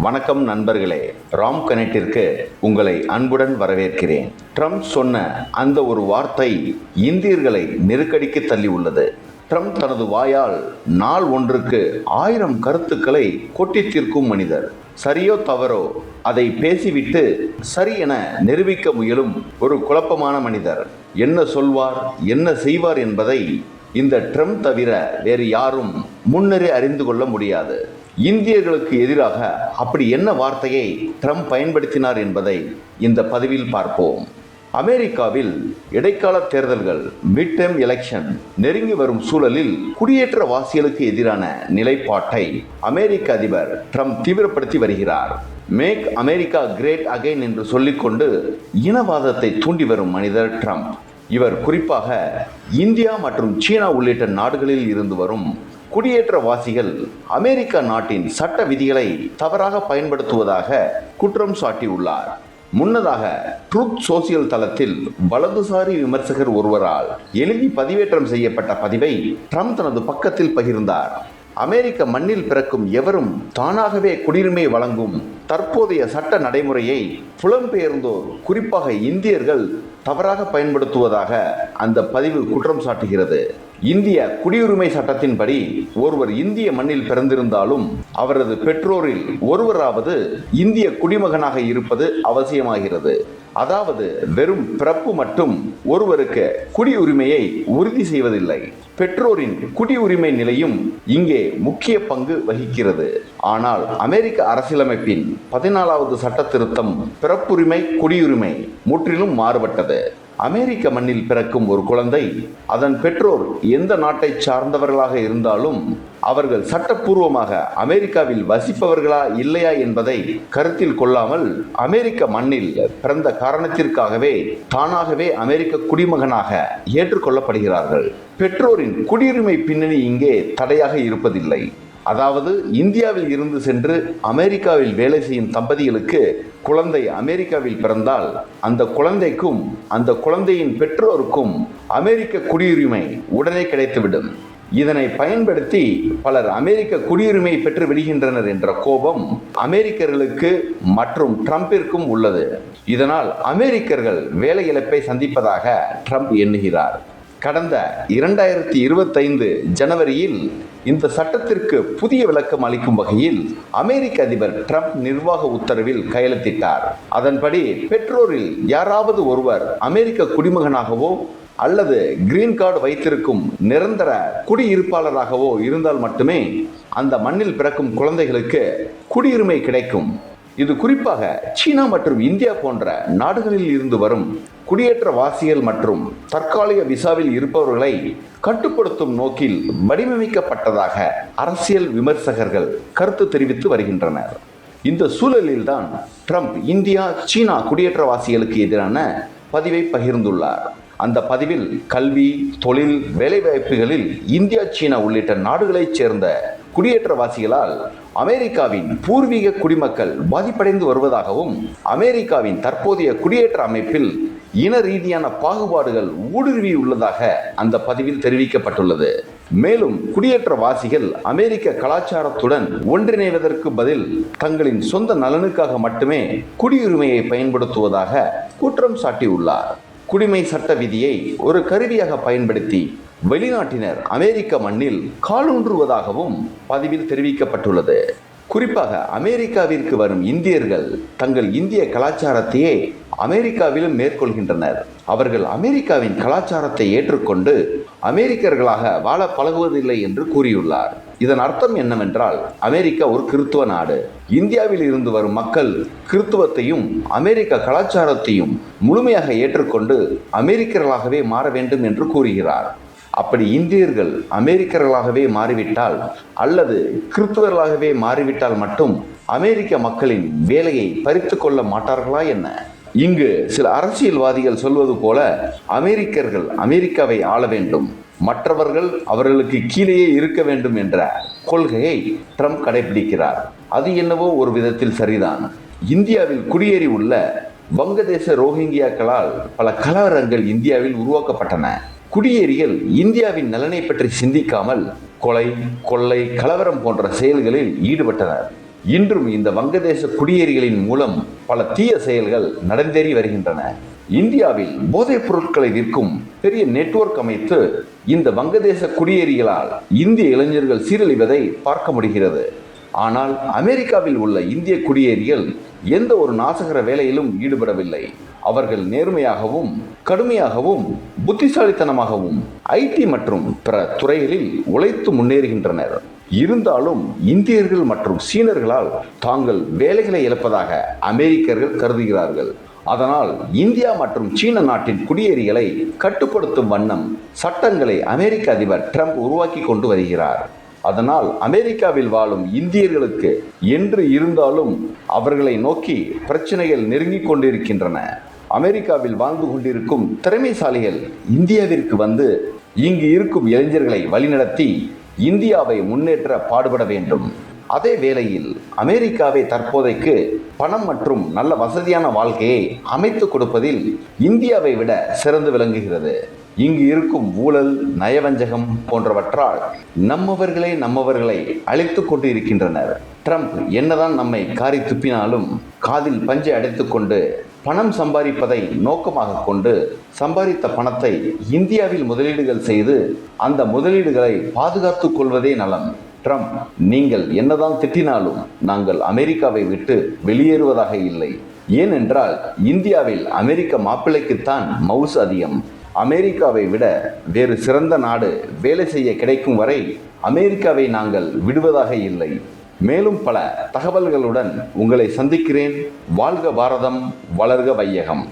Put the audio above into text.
வணக்கம் நண்பர்களே, ராம் கனெக்டிற்கு உங்களை அன்புடன் வரவேற்கிறேன். ட்ரம்ப் சொன்ன அந்த ஒரு வார்த்தை இந்தியர்களை நெருக்கடிக்கு தள்ளி உள்ளது. ட்ரம்ப் தனது வாயால் நாள் ஒன்றுக்கு 1000 கருத்துக்களை கொட்டி தீர்க்கும் மனிதர். சரியோ தவறோ அதை பேசிவிட்டு சரி என நிரூபிக்க முயலும் ஒரு குழப்பமான மனிதர். என்ன சொல்வார், என்ன செய்வார் என்பதை இந்த ட்ரம்ப் தவிர வேறு யாரும் முன்னரே அறிந்து கொள்ள முடியாது. இந்தியர்களுக்கு எதிராக அப்படி என்ன வார்த்தையை ட்ரம்ப் பயன்படுத்தினார் என்பதை இந்த பதிவில் பார்ப்போம். அமெரிக்காவில் இடைக்கால தேர்தல்கள் மிட் டேர்ம் எலெக்ஷன் நெருங்கி வரும் சூழலில் குடியேற்றவாசிகளுக்கு எதிரான நிலைப்பாட்டை அமெரிக்க அதிபர் ட்ரம்ப் தீவிரப்படுத்தி வருகிறார். மேக் அமெரிக்கா கிரேட் அகைன் என்று சொல்லிக்கொண்டு இனவாதத்தை தூண்டி வரும் மனிதர் ட்ரம்ப். இவர் குறிப்பாக இந்தியா மற்றும் சீனா உள்ளிட்ட நாடுகளில் இருந்து வரும் குடியேற்றவாசிகள் அமெரிக்கா நாட்டின் சட்ட விதிகளை தவறாக பயன்படுத்துவதாக குற்றம் சாட்டியுள்ளார். முன்னதாக ட்ரூத் சோசியல் தளத்தில் வலதுசாரி விமர்சகர் ஒருவரால் எழுதி பதிவேற்றம் செய்யப்பட்ட பதிவை ட்ரம்ப் தனது பக்கத்தில் பகிர்ந்தார். அமெரிக்க மண்ணில் பிறக்கும் எவரும் தானாகவே குடியுரிமை வழங்கும் தற்போதைய சட்ட நடைமுறையை புலம்பெயர்ந்தோர், குறிப்பாக இந்தியர்கள் தவறாக பயன்படுத்துவதாக அந்த பதிவு குற்றம் சாட்டுகிறது. இந்திய குடியுரிமை சட்டத்தின்படி ஒருவர் இந்திய மண்ணில் பிறந்திருந்தாலும் அவரது பெற்றோரில் ஒருவராவது இந்திய குடிமகனாக இருப்பது அவசியமாகிறது. அதாவது வெறும் பிறப்பு மட்டும் ஒருவருக்கு குடியுரிமையை உறுதி செய்வதில்லை. பெற்றோரின் குடியுரிமை நிலையும் இங்கே முக்கிய பங்கு வகிக்கிறது. ஆனால் அமெரிக்க அரசியலமைப்பின் 14வது சட்ட திருத்தம் பிறப்புரிமை, குடியுரிமை முற்றிலும் மாறுபட்டது. அமெரிக்க மண்ணில் பிறக்கும் ஒரு குழந்தை அதன் பெற்றோர் எந்த நாட்டை சார்ந்தவர்களாக இருந்தாலும் அவர்கள் சட்டப்பூர்வமாக அமெரிக்காவில் வசிப்பவர்களா இல்லையா என்பதை கருத்தில் கொள்ளாமல் அமெரிக்க மண்ணில் பிறந்த காரணத்திற்காகவே தானாகவே அமெரிக்க குடிமகனாக ஏற்றுக்கொள்ளப்படுகிறார்கள். பெற்றோரின் குடியுரிமை பின்னணி இங்கே தடையாக இருப்பதில்லை. அதாவது இந்தியாவில் இருந்து சென்று அமெரிக்காவில் வேலை செய்யும் தம்பதிகளுக்கு குழந்தை அமெரிக்காவில் பிறந்தால் அந்த குழந்தைக்கும் அந்த குழந்தையின் பெற்றோருக்கும் அமெரிக்க குடியுரிமை உடனே கிடைத்துவிடும். இதனை பயன்படுத்தி பலர் அமெரிக்க குடியுரிமை பெற்று விடுகின்றனர் என்ற கோபம் அமெரிக்கர்களுக்கு மற்றும் ட்ரம்பிற்கும் உள்ளது. இதனால் அமெரிக்கர்கள் வேலை இழப்பை சந்திப்பதாக ட்ரம்ப் எண்ணுகிறார். கடந்த 2025 ஜனவரியில் இந்த சட்டத்திற்கு புதிய விளக்கம் அளிக்கும் வகையில் அமெரிக்க அதிபர் ட்ரம்ப் நிர்வாக உத்தரவில் கையெழுத்திட்டார். அதன்படி பெற்றோரில் யாராவது ஒருவர் அமெரிக்க குடிமகனாகவோ அல்லது கிரீன் கார்டு வைத்திருக்கும் நிரந்தர குடியிருப்பாளராகவோ இருந்தால் மட்டுமே அந்த மண்ணில் பிறக்கும் குழந்தைகளுக்கு குடியுரிமை கிடைக்கும். இது குறிப்பாக சீனா மற்றும் இந்தியா போன்ற நாடுகளில் இருந்து வரும் குடியேற்றவாசிகள் மற்றும் தற்காலிக விசாவில் இருப்பவர்களை கட்டுப்படுத்தும் நோக்கில் வடிவமைக்கப்பட்டதாக அரசியல் விமர்சகர்கள் கருத்து தெரிவித்து வருகின்றனர். இந்த சூழலில்தான் ட்ரம்ப் இந்தியா, சீனா குடியேற்றவாசிகளுக்கு எதிரான பதிவை பகிர்ந்துள்ளார். அந்த பதிவில் கல்வி, தொழில், வேலைவாய்ப்புகளில் இந்தியா, சீனா உள்ளிட்ட நாடுகளைச் சேர்ந்த குடியேற்றவாசிகளால் அமெரிக்காவின் பூர்வீக குடிமக்கள் பாதிப்படைந்து வருவதாகவும் அமெரிக்காவின் தற்போதைய குடியேற்ற அமைப்பில் இன ரீதியான பாகுபாடுகள் ஊடுருவியுள்ளதாக அந்த பதிவில் தெரிவிக்கப்பட்டுள்ளது. மேலும் குடியேற்றவாசிகள் அமெரிக்க கலாச்சாரத்துடன் ஒன்றிணைவதற்கு பதில் தங்களின் சொந்த நலனுக்காக மட்டுமே குடியுரிமையை பயன்படுத்துவதாக குற்றம் சாட்டியுள்ளார். குடிமை சட்ட விதியை ஒரு கருவியாக பயன்படுத்தி வெளிநாட்டினர் அமெரிக்க மண்ணில் காலூன்றுவதாகவும் பதிவில் தெரிவிக்கப்பட்டுள்ளது. குறிப்பாக அமெரிக்காவிற்கு வரும் இந்தியர்கள் தங்கள் இந்திய கலாச்சாரத்தையே அமெரிக்காவிலும் மேற்கொள்கின்றனர். அவர்கள் அமெரிக்காவின் கலாச்சாரத்தை ஏற்றுக்கொண்டு அமெரிக்கர்களாக வாழ பழகுவதில்லை என்று கூறியுள்ளார். இதன் அர்த்தம் என்னவென்றால், அமெரிக்கா ஒரு கிறித்துவ நாடு. இந்தியாவில் இருந்து வரும் மக்கள் கிறித்துவத்தையும் அமெரிக்க கலாச்சாரத்தையும் முழுமையாக ஏற்றுக்கொண்டு அமெரிக்கர்களாகவே மாற வேண்டும் என்று கூறுகிறார். அப்படி இந்தியர்கள் அமெரிக்கர்களாகவே மாறிவிட்டால் அல்லது கிறிஸ்தவர்களாகவே மாறிவிட்டால் மட்டும் அமெரிக்க மக்களின் வேலையை பறித்து கொள்ள மாட்டார்களா என்ன? இங்கு சில அரசியல்வாதிகள் சொல்வது போல அமெரிக்கர்கள் அமெரிக்காவை ஆள வேண்டும், மற்றவர்கள் அவர்களுக்கு கீழேயே இருக்க வேண்டும் என்ற கொள்கையை ட்ரம்ப் கடைபிடிக்கிறார். அது என்னவோ ஒரு விதத்தில் சரிதான். இந்தியாவில் குடியேறி உள்ள வங்கதேச ரோஹிங்கியாக்களால் பல கலவரங்கள் இந்தியாவில் உருவாக்கப்பட்டன. குடியேறிகள் இந்தியாவின் நலனை பற்றி சிந்திக்காமல் கொலை, கொள்ளை, கலவரம் போன்ற செயல்களில் ஈடுபட்டனர். இன்றும் இந்த வங்கதேச குடியேறிகளின் மூலம் பல தீய செயல்கள் நடந்தேறி வருகின்றன. இந்தியாவில் போதைப் பொருட்களை விற்கும் பெரிய நெட்வொர்க் அமைத்து இந்த வங்கதேச குடியேறிகளால் இந்திய இளைஞர்கள் சீரழிவதை பார்க்க முடிகிறது. ஆனால் அமெரிக்காவில் உள்ள இந்திய குடியேறிகள் எந்த ஒரு நாசகர வேலையிலும் ஈடுபடவில்லை. அவர்கள் நேர்மையாகவும் கடுமையாகவும் புத்திசாலித்தனமாகவும் ஐடி மற்றும் பிற துறைகளில் உழைத்து முன்னேறுகின்றனர். இருந்தாலும் இந்தியர்கள் மற்றும் சீனர்களால் தாங்கள் வேலைகளை இழப்பதாக அமெரிக்கர்கள் கருதுகிறார்கள். அதனால் இந்தியா மற்றும் சீன நாட்டின் குடியேறிகளை கட்டுப்படுத்தும் வண்ணம் சட்டங்களை அமெரிக்க அதிபர் ட்ரம்ப் உருவாக்கி கொண்டு வருகிறார். அதனால் அமெரிக்காவில் வாழும் இந்தியர்களுக்கு என்று இருந்தாலும் அவர்களை நோக்கி பிரச்சனைகள் நெருங்கிக் கொண்டிருக்கின்றன. அமெரிக்காவில் வாழ்ந்து கொண்டிருக்கும் திறமைசாலிகள் இந்தியாவிற்கு வந்து இங்கு இருக்கும் இளைஞர்களை வழிநடத்தி இந்தியாவை முன்னேற்ற பாடுபட வேண்டும். அதே வேளையில் அமெரிக்காவை தற்போதைக்கு பணம் மற்றும் நல்ல வசதியான வாழ்க்கையை அமைத்து கொடுப்பதில் இந்தியாவை விட சிறந்து விளங்குகிறது. இங்கு இருக்கும் ஊழல், நயவஞ்சகம் போன்றவற்றால் நம்மவர்களை அழைத்து கொண்டு இருக்கின்றனர். ட்ரம்ப் என்னதான் நம்மை காரி துப்பினாலும் காதில் பஞ்சை அடைத்துக்கொண்டு பணம் சம்பாதிப்பதை நோக்கமாக கொண்டு சம்பாதித்த பணத்தை இந்தியாவில் முதலீடுகள் செய்து அந்த முதலீடுகளை பாதுகாத்துக் கொள்வதே நலம். ட்ரம்ப், நீங்கள் என்னதான் திட்டினாலும் நாங்கள் அமெரிக்காவை விட்டு வெளியேறுவதாக இல்லை. ஏனென்றால் இந்தியாவில் அமெரிக்க மாப்பிள்ளைக்குத்தான் மவுசு அதிகம். அமெரிக்காவை விட வேறு சிறந்த நாடு வேலை செய்ய கிடைக்கும் வரை அமெரிக்காவை நாங்கள் விடுவதாக இல்லை. மேலும் பல தகவல்களுடன் உங்களை சந்திக்கிறேன். வாழ்க பாரதம், வளர்க வையகம்.